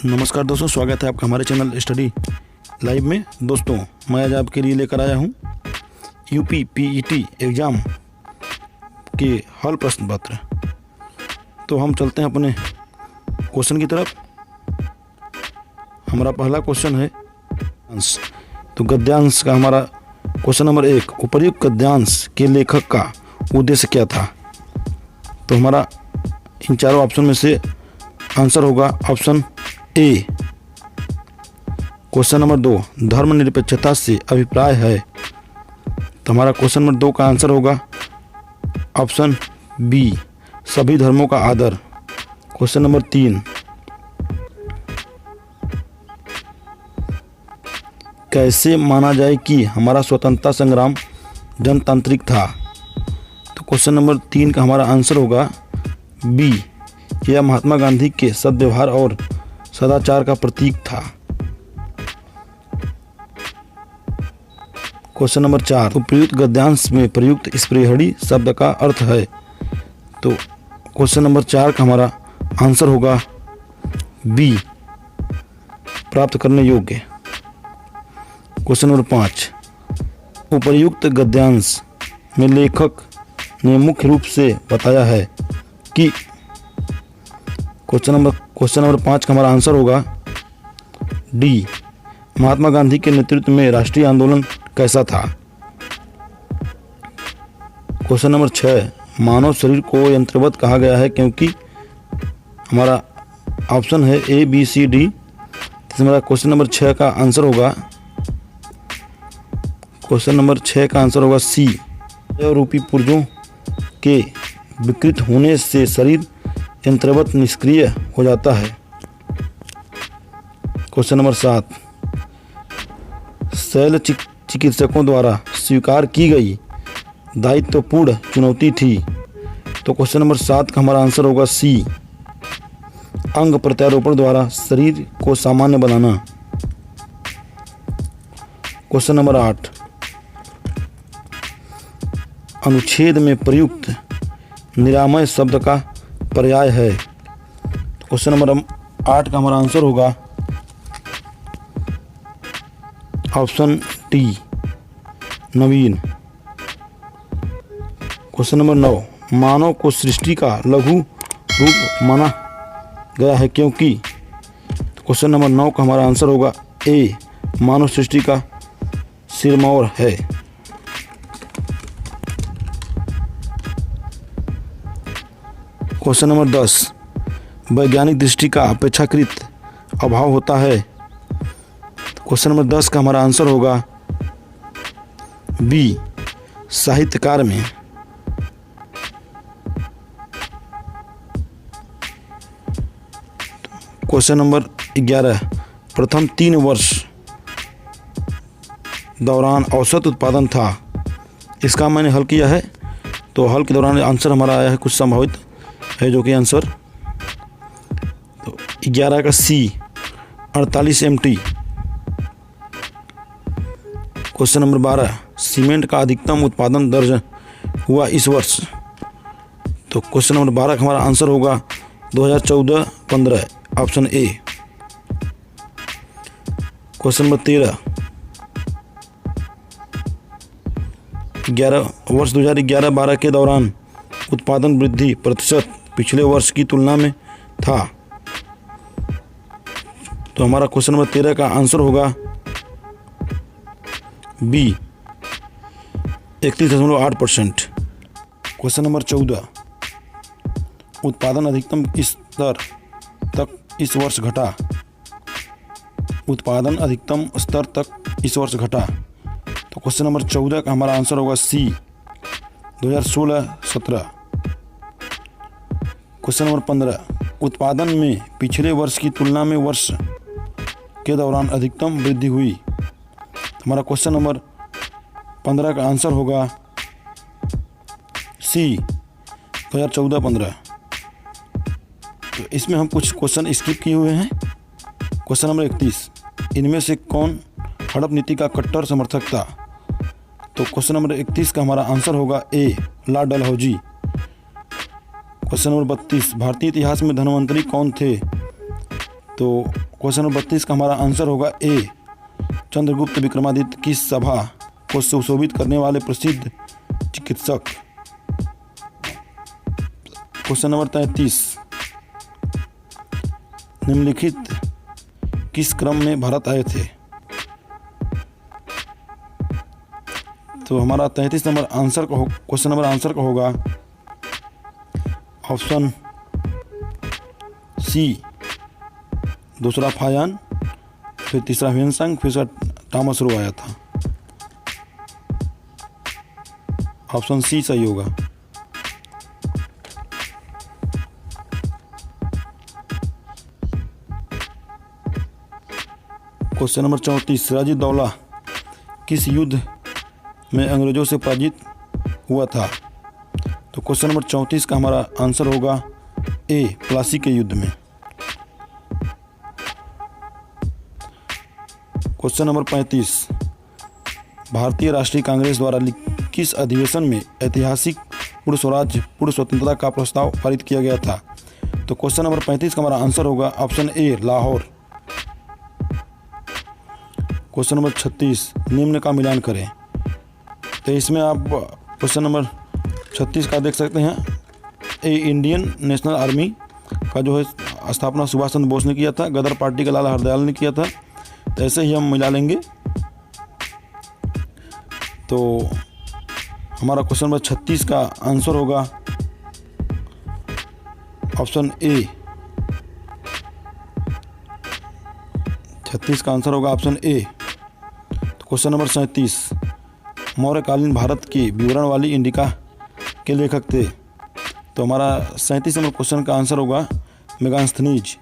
नमस्कार दोस्तों, स्वागत है आपका हमारे चैनल स्टडी लाइव में। दोस्तों, मैं आज आपके लिए लेकर आया हूँ यूपी पीईटी एग्ज़ाम के हल प्रश्न पत्र। तो हम चलते हैं अपने क्वेश्चन की तरफ। हमारा पहला क्वेश्चन है अंश। तो गद्यांश का हमारा क्वेश्चन नंबर 1, उपर्युक्त गद्यांश के लेखक का उद्देश्य क्या था। तो हमारा इन चारों ऑप्शन में से आंसर होगा ऑप्शन ए। क्वेश्चन नंबर 2, धर्मनिरपेक्षता से अभिप्राय है। तो हमारा क्वेश्चन नंबर 2 का आंसर होगा ऑप्शन बी, सभी धर्मों का आदर। क्वेश्चन नंबर 3, कैसे माना जाए कि हमारा स्वतंत्रता संग्राम जनतांत्रिक था। तो क्वेश्चन नंबर 3 का हमारा आंसर होगा बी, यह महात्मा गांधी के सद्व्यवहार और सदाचार का प्रतीक था। क्वेश्चन नंबर 4, उपयुक्त गद्यांश में प्रयुक्त स्प्रेहड़ी शब्द का अर्थ है। तो क्वेश्चन नंबर 4 का हमारा आंसर होगा बी, प्राप्त करने योग्य। क्वेश्चन नंबर 5, उपर्युक्त गद्यांश में लेखक ने मुख्य रूप से बताया है कि। क्वेश्चन नंबर 5 का हमारा आंसर होगा डी, महात्मा गांधी के नेतृत्व में राष्ट्रीय आंदोलन कैसा था। क्वेश्चन नंबर 6, मानव शरीर को यंत्रवत कहा गया है क्योंकि। हमारा ऑप्शन है ए बी सी डी। हमारा क्वेश्चन नंबर 6 का आंसर होगा सी, रूपी पुर्जों के विकृत होने से शरीर यंत्रवत निष्क्रिय हो जाता है। क्वेश्चन नंबर 7, शैल चिकित्सकों द्वारा स्वीकार की गई दायित्वपूर्ण चुनौती थी। तो क्वेश्चन नंबर 7 का हमारा आंसर होगा सी, अंग प्रत्यारोपण द्वारा शरीर को सामान्य बनाना। क्वेश्चन नंबर 8, अनुच्छेद में प्रयुक्त निरामय शब्द का पर्याय है। क्वेश्चन नंबर 8 का हमारा आंसर होगा ऑप्शन टी, नवीन। क्वेश्चन नंबर 9, मानव को सृष्टि का लघु रूप माना गया है क्योंकि। क्वेश्चन नंबर 9 का हमारा आंसर होगा ए, मानव सृष्टि का सिरमौर है। क्वेश्चन नंबर 10, वैज्ञानिक दृष्टि का अपेक्षाकृत अभाव होता है। क्वेश्चन नंबर 10 का हमारा आंसर होगा बी, साहित्यकार में। क्वेश्चन नंबर 11, प्रथम 3 वर्ष दौरान औसत उत्पादन था। इसका मैंने हल किया है। तो हल के दौरान आंसर हमारा आया है कुछ संभावित है, जो कि आंसर तो 11 का सी, 48 MT। क्वेश्चन नंबर 12, सीमेंट का अधिकतम उत्पादन दर्ज हुआ इस वर्ष। तो क्वेश्चन नंबर 12 का हमारा आंसर होगा 2014-15, ऑप्शन ए। क्वेश्चन नंबर 13, वर्ष 2011-12 के दौरान उत्पादन वृद्धि प्रतिशत पिछले वर्ष की तुलना में था। तो हमारा क्वेश्चन नंबर 13 का आंसर होगा बी, 31.8%। क्वेश्चन नंबर 14, उत्पादन अधिकतम किस स्तर तक इस वर्ष घटा। उत्पादन अधिकतम स्तर तक इस वर्ष घटा। तो क्वेश्चन नंबर 14 का हमारा आंसर होगा सी, 2016-17। क्वेश्चन नंबर 15, उत्पादन में पिछले वर्ष की तुलना में वर्ष के दौरान अधिकतम वृद्धि हुई। हमारा क्वेश्चन नंबर 15 का आंसर होगा सी, 2014-15। तो इसमें हम कुछ क्वेश्चन स्किप किए हुए हैं। क्वेश्चन नंबर 31, इनमें से कौन हड़प नीति का कट्टर समर्थक था। तो क्वेश्चन नंबर 31 का हमारा आंसर होगा ए, लॉर्ड डलहौजी। क्वेश्चन नंबर 32, भारतीय इतिहास में धन्वंतरी कौन थे। तो क्वेश्चन नंबर 32 का हमारा आंसर होगा ए। चंद्रगुप्त विक्रमादित्य की सभा को सुशोभित करने वाले प्रसिद्ध चिकित्सक। क्वेश्चन नंबर 33, निम्नलिखित किस क्रम में भारत आए थे? तो हमारा 33 नंबर आंसर का क्वेश्चन नंबर आंसर का होगा ऑप्शन सी, दूसरा फायान, फिर तीसरा ह्वेनसांग, फिर टॉमस रो आया था। ऑप्शन सी सही होगा। क्वेश्चन नंबर 34, सिराजुद्दौला किस युद्ध में अंग्रेजों से पराजित हुआ था? तो क्वेश्चन नंबर 34 का हमारा आंसर होगा ए, प्लासी के युद्ध में। क्वेश्चन नंबर 35, भारतीय राष्ट्रीय कांग्रेस द्वारा किस अधिवेशन में ऐतिहासिक पूर्ण स्वराज पूर्ण स्वतंत्रता का प्रस्ताव पारित किया गया था? तो क्वेश्चन नंबर 35 का हमारा आंसर होगा ऑप्शन ए, लाहौर। क्वेश्चन नंबर 36, निम्न का मिलान करें। तो इसमें आप क्वेश्चन नंबर 36 का देख सकते हैं, ए, इंडियन नेशनल आर्मी का जो है स्थापना सुभाष चंद्र बोस ने किया था, गदर पार्टी का लाला हरदयाल ने किया था। ऐसे ही हम मिला लेंगे। तो हमारा क्वेश्चन नंबर 36 का आंसर होगा ऑप्शन ए। 36 का आंसर होगा ऑप्शन ए। तो क्वेश्चन नंबर 37, मौर्यकालीन भारत की विवरण वाली इंडिका के लेखक थे? तो हमारा 37 नंबर क्वेश्चन का आंसर होगा Megasthenes,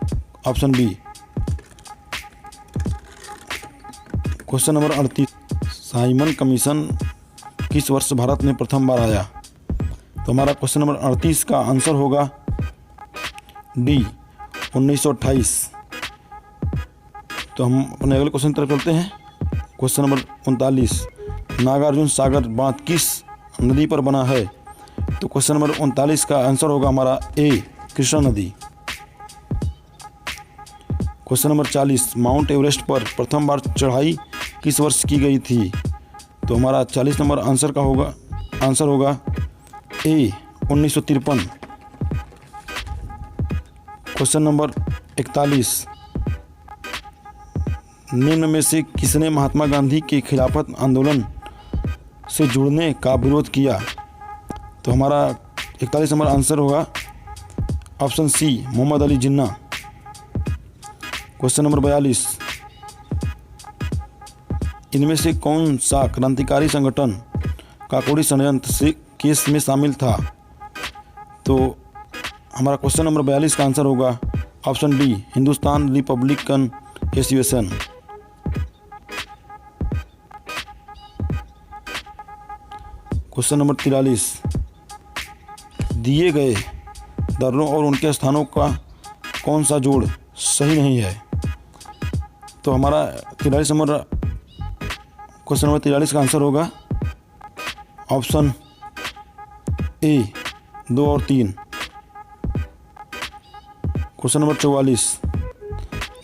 option B. Question number 38, Simon Commission किस वर्ष भारत में प्रथम बार आया? तो हमारा क्वेश्चन नंबर 38 का आंसर होगा डी, 1928। तो हम अपने अगले क्वेश्चन की तरफ चलते हैं। क्वेश्चन नंबर 39, नागार्जुन सागर बांध किस नदी पर बना है? तो क्वेश्चन नंबर 39 का आंसर होगा हमारा ए, कृष्णा नदी। क्वेश्चन नंबर 40, माउंट एवरेस्ट पर प्रथम बार चढ़ाई किस वर्ष की गई थी? तो हमारा 40 नंबर आंसर होगा ए, 1953। क्वेश्चन नंबर 41, निम्न में से किसने महात्मा गांधी के खिलाफत आंदोलन से जुड़ने का विरोध किया? तो हमारा 41 नंबर आंसर होगा ऑप्शन सी, मोहम्मद अली जिन्ना। क्वेश्चन नंबर 42, इनमें से कौन सा क्रांतिकारी संगठन काकोरी षड्यंत्र से केस में शामिल था? तो हमारा क्वेश्चन नंबर 42 का आंसर होगा option D, Hindustan Republican association. Question number 43, दिए गए दर्रों और उनके स्थानों का कौन सा जोड़ सही नहीं है? तो हमारा 43 नंबर क्वेश्चन नंबर 43 का आंसर होगा ऑप्शन ए, 2 और 3। क्वेश्चन नंबर 44,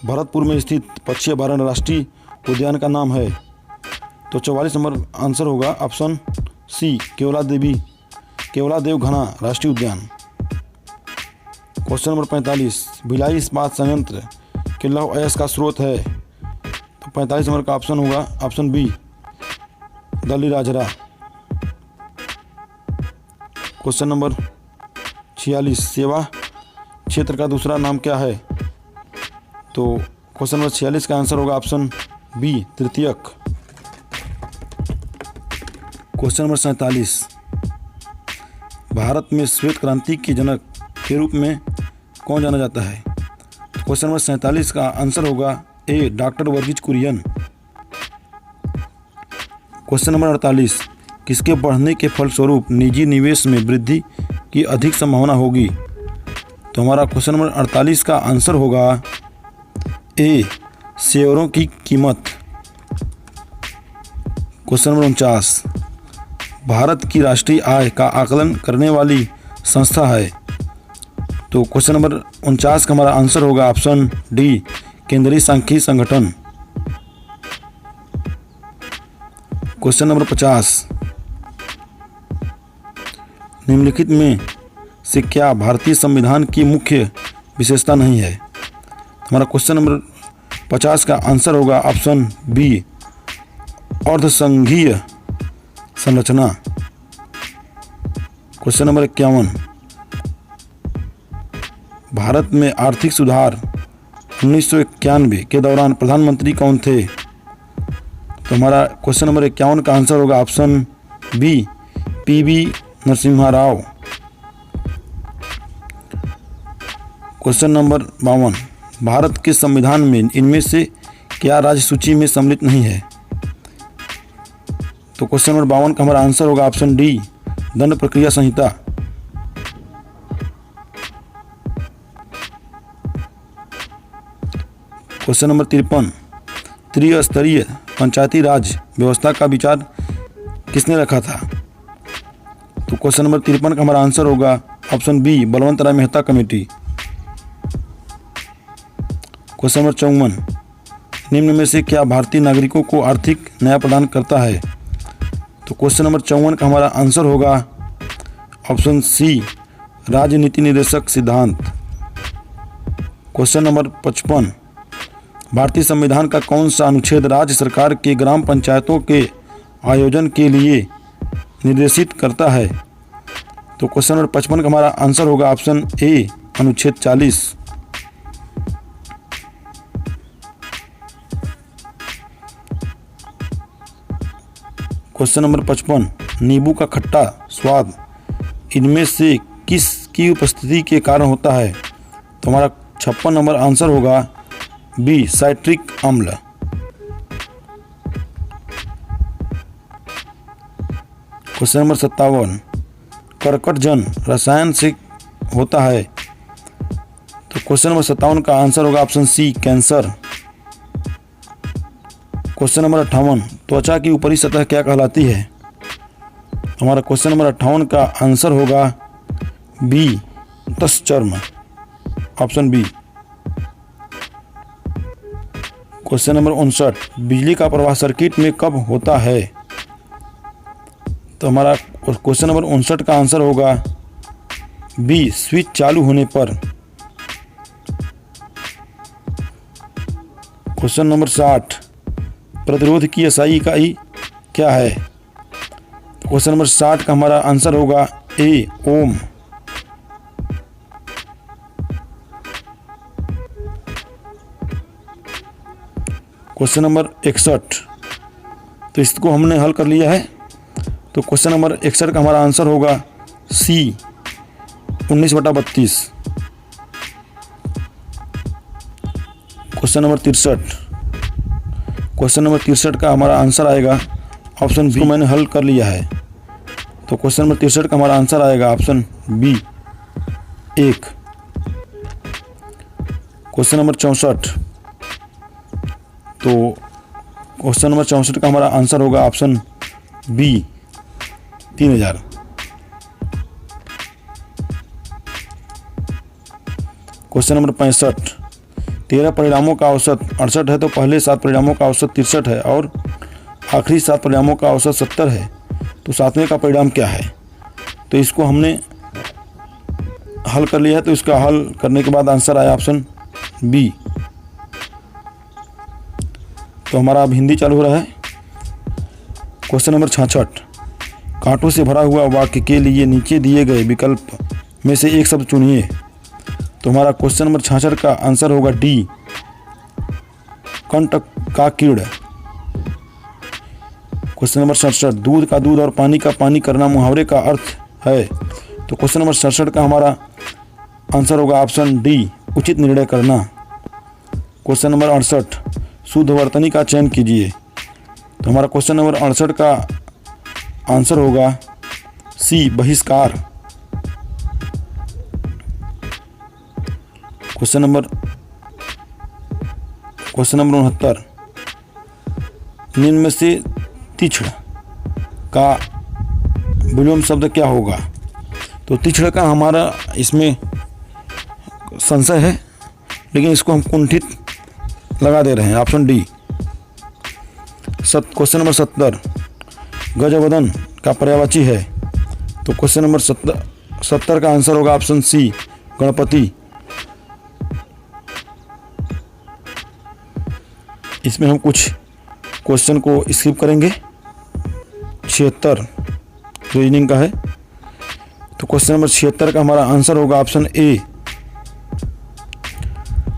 भरतपुर में स्थित पक्षी अभयारण्य राष्ट्रीय उद्यान का नाम है? तो 44 नंबर आंसर होगा ऑप्शन सी, केवलादेव घना राष्ट्रीय उद्यान। क्वेश्चन नंबर 45, भिलाई इस्पात संयंत्र के लौह अयस्क का स्रोत है? तो 45 नंबर का ऑप्शन होगा ऑप्शन बी, दली राजरा। क्वेश्चन नंबर 46, सेवा क्षेत्र का दूसरा नाम क्या है? तो क्वेश्चन नंबर 46 का आंसर होगा ऑप्शन बी, तृतीयक। क्वेश्चन नंबर 47, भारत में श्वेत क्रांति के जनक के रूप में कौन जाना जाता है? क्वेश्चन नंबर 47 का आंसर होगा A, doctor Verghese Kurien. Question number 48, किसके बढ़ने के फलस्वरूप निजी निवेश में वृद्धि की अधिक संभावना होगी? तो हमारा क्वेश्चन नंबर 48 का आंसर होगा ए, शेयरों की कीमत। क्वेश्चन नंबर 49, भारत की राष्ट्रीय आय का आकलन करने वाली संस्था है? तो क्वेश्चन नंबर 49 का हमारा आंसर होगा ऑप्शन डी, केंद्रीय सांख्यिकी संगठन। क्वेश्चन नंबर 50, निम्नलिखित में से क्या भारतीय संविधान की मुख्य विशेषता नहीं है? हमारा क्वेश्चन नंबर 50 का आंसर होगा ऑप्शन बी, अर्धसंघीय संरचना। क्वेश्चन नंबर 51, भारत में आर्थिक सुधार 1991 के दौरान प्रधानमंत्री कौन थे? तो हमारा क्वेश्चन नंबर 51 का आंसर होगा option B, P V Narasimha Rao. Question number 52, Bharat के संविधान में इनमें से क्या राज्य सूची में सम्मिलित नहीं है? तो क्वेश्चन नंबर 52 का हमारा आंसर होगा ऑप्शन डी, दंड प्रक्रिया संहिता। क्वेश्चन नंबर 53, त्रिस्तरीय पंचायती राज व्यवस्था का विचार किसने रखा था? तो क्वेश्चन नंबर 53 का हमारा आंसर होगा ऑप्शन बी, बलवंत राय मेहता कमेटी। क्वेश्चन नंबर 54, निम्न में से क्या भारतीय नागरिकों को आर्थिक न्याय प्रदान करता है? तो क्वेश्चन नंबर 54 का हमारा आंसर होगा ऑप्शन सी, राजनीति निर्देशक सिद्धांत। क्वेश्चन नंबर 55, भारतीय संविधान का कौन सा अनुच्छेद राज्य सरकार के ग्राम पंचायतों के आयोजन के लिए निर्देशित करता है? तो क्वेश्चन नंबर 55 का हमारा आंसर होगा ऑप्शन ए, अनुच्छेद 40। क्वेश्चन नंबर 55, नींबू का खट्टा स्वाद इनमें से किसकी उपस्थिति के कारण होता है? तो हमारा 56 नंबर आंसर होगा बी, साइट्रिक अम्ल। क्वेश्चन नंबर 57, कर्कटजन रसायन से होता है। तो क्वेश्चन नंबर 57 का आंसर होगा option C, cancer. Question number 58, त्वचा की ऊपरी सतह क्या कहलाती है? हमारा क्वेश्चन नंबर 58 का आंसर होगा बी, तश्चर्म, ऑप्शन बी। क्वेश्चन नंबर 59, बिजली का प्रवाह सर्किट में कब होता है? तो हमारा क्वेश्चन नंबर 59 का आंसर होगा बी, स्विच चालू होने पर। क्वेश्चन नंबर 60, प्रतिरोध की एसआई इकाई क्या है? क्वेश्चन नंबर 60 का हमारा आंसर होगा ए, ओम। क्वेश्चन नंबर 61, तो इसको हमने हल कर लिया है। तो क्वेश्चन नंबर 61 का हमारा आंसर होगा सी, 19/32। क्वेश्चन नंबर 63, क्वेश्चन नंबर 63 का हमारा आंसर आएगा ऑप्शन बी, मैंने हल कर लिया है। तो क्वेश्चन नंबर 63 का हमारा आंसर आएगा ऑप्शन बी, 1। क्वेश्चन नंबर 64, तो क्वेश्चन नंबर 64 का हमारा आंसर होगा ऑप्शन बी, 3000। क्वेश्चन नंबर 65, 13 परिणामों का औसत 68 है, तो पहले 7 परिणामों का औसत 63 है और आखिरी 7 परिणामों का औसत 70 है, तो 7वें का परिणाम क्या है? तो इसको हमने हल कर लिया है। तो इसका हल करने के बाद आंसर आया ऑप्शन बी। तो हमारा अब हिंदी चालू हो रहा है। क्वेश्चन नंबर 66, कांटों से भरा हुआ वाक्य के लिए नीचे दिए गए विकल्प में से एक शब्द चुनिए। तो हमारा क्वेश्चन नंबर 66 का आंसर होगा डी, कंठ का कीड़। क्वेश्चन नंबर 67, दूध का दूध और पानी का पानी करना मुहावरे का अर्थ है। तो क्वेश्चन नंबर 67 का हमारा आंसर होगा ऑप्शन डी, उचित निर्णय करना। क्वेश्चन नंबर 68, शुद्ध वर्तनी का चयन कीजिए। तो हमारा क्वेश्चन नंबर 68 का आंसर होगा सी, बहिष्कार। क्वेश्चन नंबर 69, निम्न में से तीक्ष्ण का विलोम शब्द क्या होगा? तो तीक्ष्ण का हमारा इसमें संशय है, लेकिन इसको हम कुंठित लगा दे रहे हैं, ऑप्शन डी। क्वेश्चन नंबर 70, गजवदन का पर्यायवाची है। तो क्वेश्चन नंबर 70 का आंसर होगा ऑप्शन सी, गणपति। इसमें हम कुछ क्वेश्चन को स्किप करेंगे। 76 रीजनिंग का है। तो क्वेश्चन नंबर 76 का हमारा आंसर होगा ऑप्शन ए।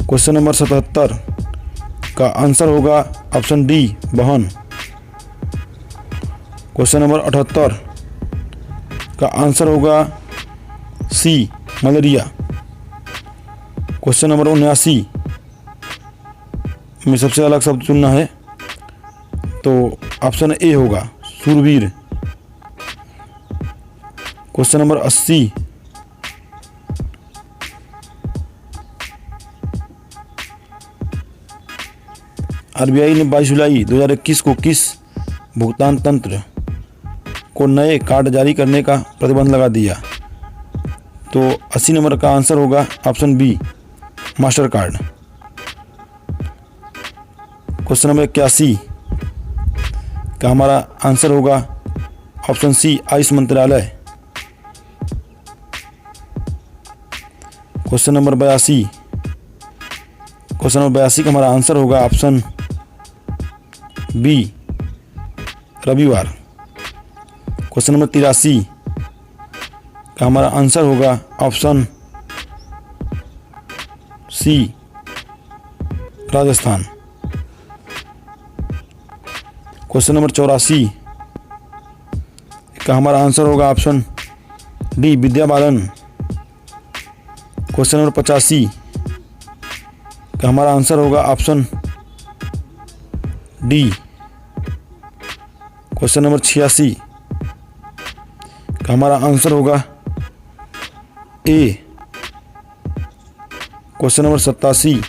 क्वेश्चन नंबर 77 का आंसर होगा ऑप्शन डी, बहन। क्वेश्चन नंबर 78 का आंसर होगा सी, मलेरिया। क्वेश्चन नंबर 79 में सबसे अलग शब्द चुनना है, तो ऑप्शन ए होगा, शूरवीर। क्वेश्चन नंबर 80 आरबीआई ने 22 जुलाई 2021 को किस भुगतान तंत्र को नए कार्ड जारी करने का प्रतिबंध लगा दिया? तो 80 नंबर का आंसर होगा option B, Mastercard. Question number 81 का हमारा आंसर होगा ऑप्शन सी, आयुष मंत्रालय। क्वेश्चन नंबर 82 का हमारा आंसर होगा ऑप्शन बी, रविवार। क्वेश्चन नंबर 83 का हमारा आंसर होगा option C, Rajasthan. Question number 84 का हमारा आंसर होगा option D, Vidya Balan. Question number 85 का हमारा आंसर होगा ऑप्शन डी। क्वेश्चन नंबर 86 का हमारा आंसर होगा ए। क्वेश्चन नंबर 87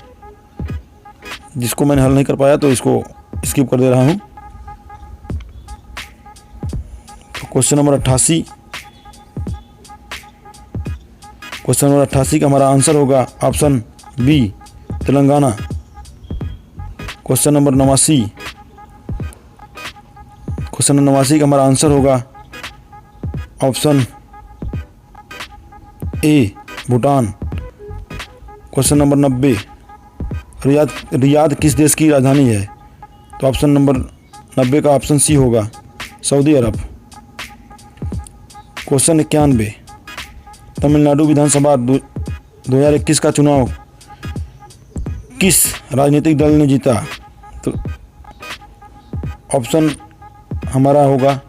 जिसको मैंने हल नहीं कर पाया तो इसको स्किप कर दे रहा हूँ। तो क्वेश्चन नंबर 88 का हमारा आंसर होगा option B, Telangana. Question number 89 का हमारा आंसर होगा option A, Bhutan. Question number 90 Riyadh किस देश की राजधानी है? तो ऑप्शन नंबर 90 का ऑप्शन सी होगा, सऊदी अरब। क्वेश्चन 91 तमिलनाडु विधानसभा 2021 का चुनाव किस राजनीतिक दल ने जीता? तो ऑप्शन हमारा होगा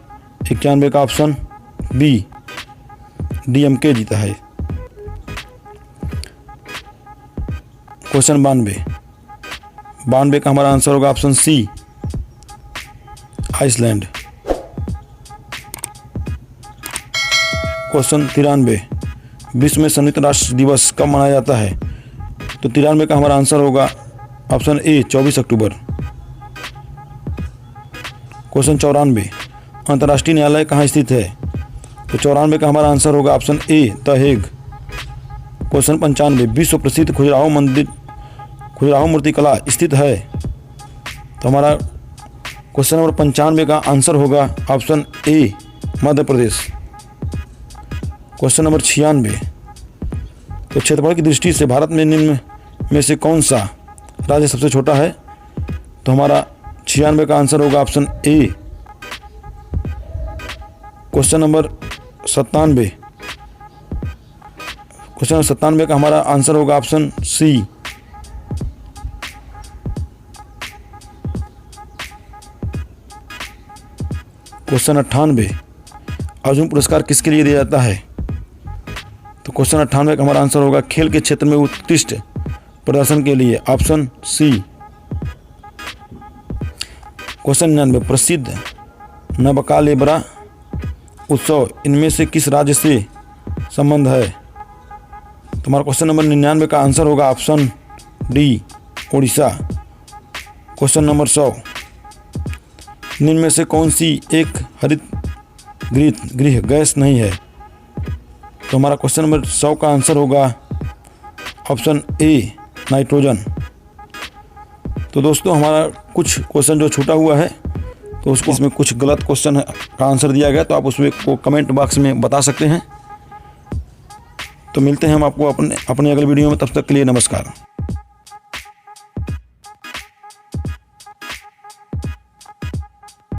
91 का ऑप्शन बी, डीएमके जीता है। क्वेश्चन 92 का हमारा आंसर होगा ऑप्शन सी, आइसलैंड। क्वेश्चन 93 विश्व में संयुक्त राष्ट्र दिवस कब मनाया जाता है? तो 93 का हमारा आंसर होगा ऑप्शन ए, 24 अक्टूबर। क्वेश्चन 94 अंतर्राष्ट्रीय न्यायालय कहाँ स्थित है? तो 94 का हमारा आंसर होगा option A, the Hague. Question 95 विश्व प्रसिद्ध खजुराहो मूर्तिकला स्थित है? तो हमारा क्वेश्चन नंबर 95 का आंसर होगा ऑप्शन ए, मध्य प्रदेश। क्वेश्चन नंबर 96 तो क्षेत्रफल की दृष्टि से भारत में निम्न में से कौन सा राज्य सबसे छोटा है? तो हमारा 96 का आंसर होगा ऑप्शन ए। क्वेश्चन नंबर 97 का हमारा आंसर होगा ऑप्शन सी। क्वेश्चन 98 अर्जुन पुरस्कार किसके लिए दिया जाता है? तो क्वेश्चन 98 का हमारा आंसर होगा खेल के क्षेत्र में उत्कृष्ट प्रदर्शन के लिए, ऑप्शन सी। क्वेश्चन 99 प्रसिद्ध नबकालेबरा उत्सव इनमें से किस राज्य से संबंध है? तो हमारा क्वेश्चन नंबर 99 का आंसर होगा option D, Orissa. Question number 100 निम्न में से कौन सी एक हरित गृह गैस नहीं है? तो हमारा क्वेश्चन नंबर 100 का आंसर होगा ऑप्शन ए, नाइट्रोजन। तो दोस्तों हमारा कुछ क्वेश्चन जो छूटा हुआ है तो उसको इसमें कुछ गलत क्वेश्चन का आंसर दिया गया, तो आप उसमें को कमेंट बॉक्स में बता सकते हैं। तो मिलते हैं हम आपको अपने अगले वीडियो में, तब तक के लिए नमस्कार।